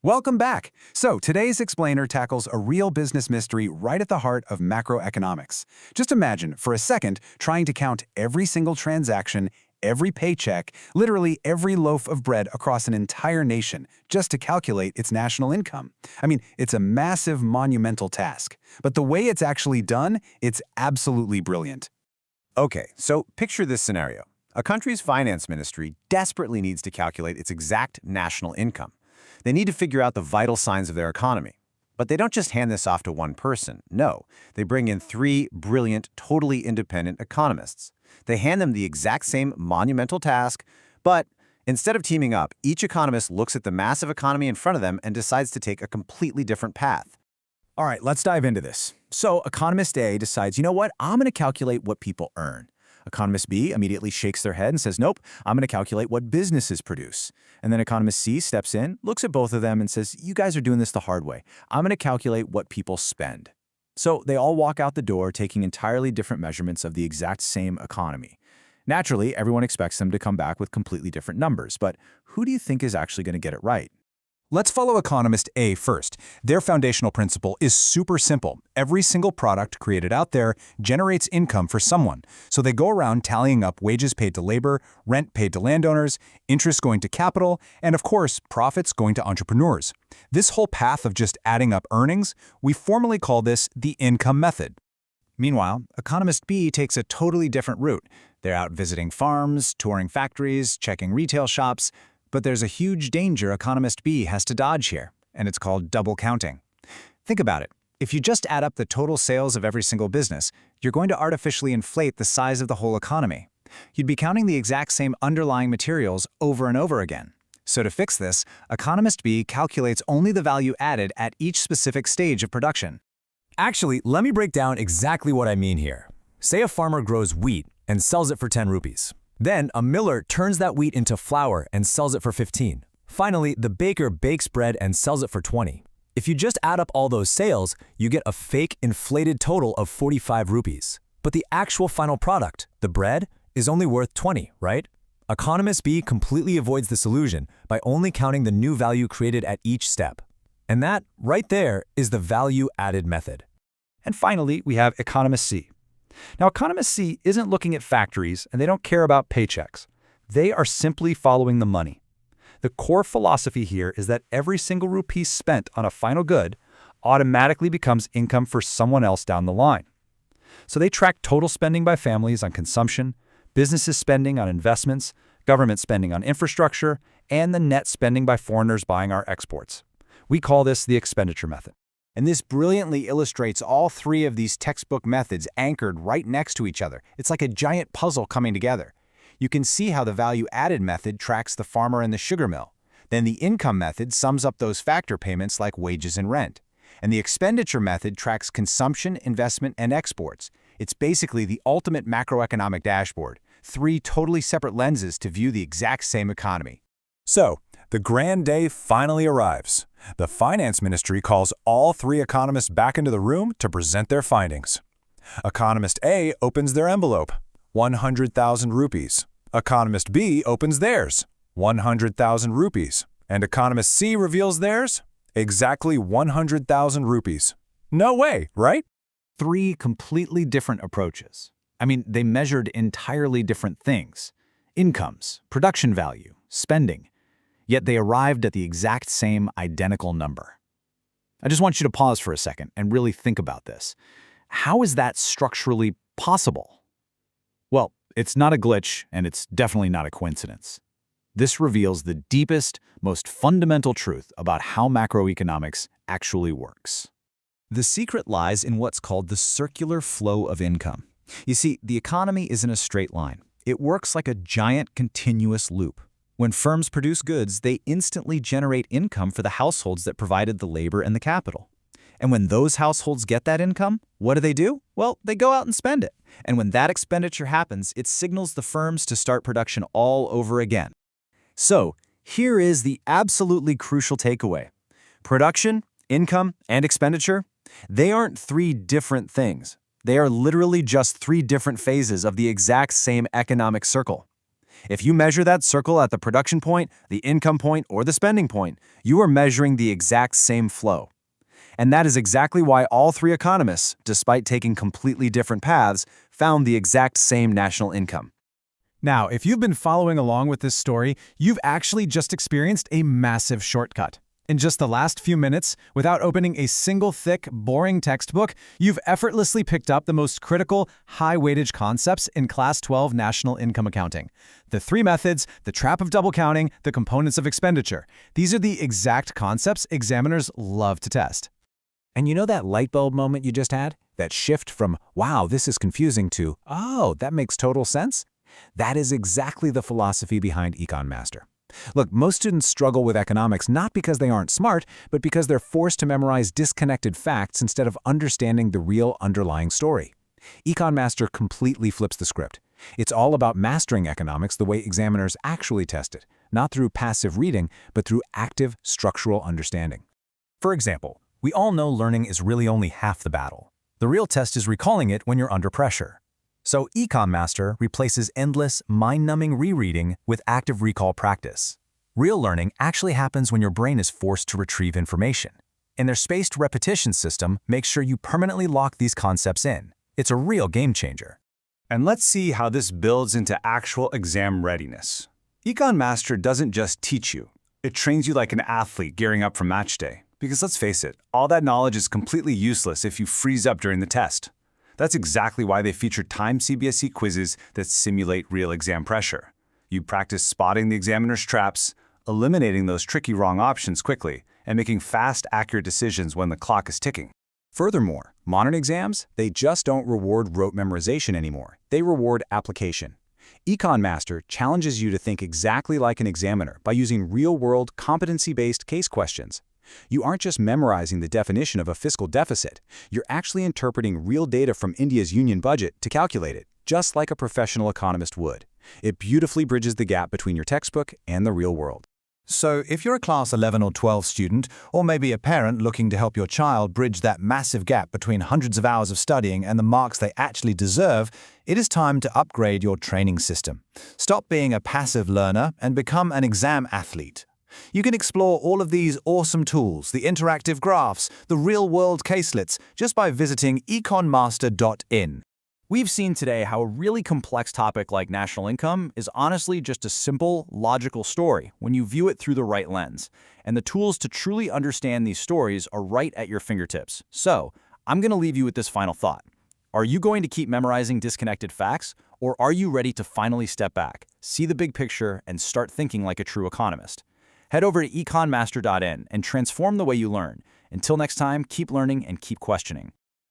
Welcome back. So today's explainer tackles a real business mystery right at the heart of macroeconomics. Just imagine, for a second, trying to count every single transaction, every paycheck, literally every loaf of bread across an entire nation, just to calculate its national income. I mean, it's a massive, monumental task. But the way it's actually done, it's absolutely brilliant. Okay, so picture this scenario. A country's finance ministry desperately needs to calculate its exact national income. They need to figure out the vital signs of their economy. But they don't just hand this off to one person. No, they bring in three brilliant, totally independent economists. They hand them the exact same monumental task, but instead of teaming up, each economist looks at the massive economy in front of them and decides to take a completely different path. All right, let's dive into this. So economist A decides, you know what, I'm going to calculate what people earn. Economist B immediately shakes their head and says, nope, I'm going to calculate what businesses produce. And then economist C steps in, looks at both of them and says, you guys are doing this the hard way. I'm going to calculate what people spend. So they all walk out the door taking entirely different measurements of the exact same economy. Naturally, everyone expects them to come back with completely different numbers, but who do you think is actually going to get it right? Let's follow economist A first. Their foundational principle is super simple. Every single product created out there generates income for someone. So they go around tallying up wages paid to labor, rent paid to landowners, interest going to capital, and of course, profits going to entrepreneurs. This whole path of just adding up earnings, we formally call this the income method. Meanwhile, economist B takes a totally different route. They're out visiting farms, touring factories, checking retail shops. But there's a huge danger economist B has to dodge here, and it's called double counting. Think about it. If you just add up the total sales of every single business, you're going to artificially inflate the size of the whole economy. You'd be counting the exact same underlying materials over and over again. So to fix this, economist B calculates only the value added at each specific stage of production. Actually, let me break down exactly what I mean here. Say a farmer grows wheat and sells it for 10 rupees. Then a miller turns that wheat into flour and sells it for 15. Finally, the baker bakes bread and sells it for 20. If you just add up all those sales, you get a fake inflated total of 45 rupees. But the actual final product, the bread, is only worth 20, right? Economist B completely avoids this illusion by only counting the new value created at each step. And that, right there, is the value added method. And finally, we have economist C. Now, economist C isn't looking at factories, and they don't care about paychecks. They are simply following the money. The core philosophy here is that every single rupee spent on a final good automatically becomes income for someone else down the line. So they track total spending by families on consumption, businesses spending on investments, government spending on infrastructure, and the net spending by foreigners buying our exports. We call this the expenditure method. And this brilliantly illustrates all three of these textbook methods anchored right next to each other. It's like a giant puzzle coming together. You can see how the value-added method tracks the farmer and the sugar mill. Then the income method sums up those factor payments like wages and rent. And the expenditure method tracks consumption, investment, and exports. It's basically the ultimate macroeconomic dashboard, three totally separate lenses to view the exact same economy. So, the grand day finally arrives. The finance ministry calls all three economists back into the room to present their findings. Economist A opens their envelope, 100,000 rupees. Economist B opens theirs, 100,000 rupees. And economist C reveals theirs, exactly 100,000 rupees. No way, right? Three completely different approaches. I mean, they measured entirely different things. Incomes, production value, spending. Yet they arrived at the exact same identical number. I just want you to pause for a second and really think about this. How is that structurally possible? Well, it's not a glitch, and it's definitely not a coincidence. This reveals the deepest, most fundamental truth about how macroeconomics actually works. The secret lies in what's called the circular flow of income. You see, the economy isn't a straight line. It works like a giant continuous loop. When firms produce goods, they instantly generate income for the households that provided the labor and the capital. And when those households get that income, what do? Well, they go out and spend it. And when that expenditure happens, it signals the firms to start production all over again. So, here is the absolutely crucial takeaway. Production, income, and expenditure, they aren't three different things. They are literally just three different phases of the exact same economic circle. If you measure that circle at the production point, the income point, or the spending point, you are measuring the exact same flow. And that is exactly why all three economists, despite taking completely different paths, found the exact same national income. Now, if you've been following along with this story, you've actually just experienced a massive shortcut. In just the last few minutes, without opening a single thick, boring textbook, you've effortlessly picked up the most critical, high-weightage concepts in Class 12 National Income Accounting. The three methods, the trap of double counting, the components of expenditure. These are the exact concepts examiners love to test. And you know that light bulb moment you just had? That shift from, wow, this is confusing to, oh, that makes total sense? That is exactly the philosophy behind EconMaster. Look, most students struggle with economics not because they aren't smart, but because they're forced to memorize disconnected facts instead of understanding the real underlying story. EconMaster completely flips the script. It's all about mastering economics the way examiners actually test it, not through passive reading, but through active structural understanding. For example, we all know learning is really only half the battle. The real test is recalling it when you're under pressure. So EconMaster replaces endless, mind-numbing rereading with active recall practice. Real learning actually happens when your brain is forced to retrieve information. And their spaced repetition system makes sure you permanently lock these concepts in. It's a real game changer. And let's see how this builds into actual exam readiness. EconMaster doesn't just teach you. It trains you like an athlete gearing up for match day. Because let's face it, all that knowledge is completely useless if you freeze up during the test. That's exactly why they feature timed CBSE quizzes that simulate real exam pressure. You practice spotting the examiner's traps, eliminating those tricky wrong options quickly, and making fast, accurate decisions when the clock is ticking. Furthermore, modern exams, they just don't reward rote memorization anymore. They reward application. EconMaster challenges you to think exactly like an examiner by using real-world, competency-based case questions. You aren't just memorizing the definition of a fiscal deficit. You're actually interpreting real data from India's union budget to calculate it, just like a professional economist would. It beautifully bridges the gap between your textbook and the real world. So if you're a Class 11 or 12 student, or maybe a parent looking to help your child bridge that massive gap between hundreds of hours of studying and the marks they actually deserve, it is time to upgrade your training system. Stop being a passive learner and become an exam athlete. You can explore all of these awesome tools, the interactive graphs, the real-world caselets, just by visiting econmaster.in. We've seen today how a really complex topic like national income is honestly just a simple, logical story when you view it through the right lens. And the tools to truly understand these stories are right at your fingertips. So, I'm going to leave you with this final thought. Are you going to keep memorizing disconnected facts, or are you ready to finally step back, see the big picture, and start thinking like a true economist? Head over to econmaster.in and transform the way you learn. Until next time, keep learning and keep questioning.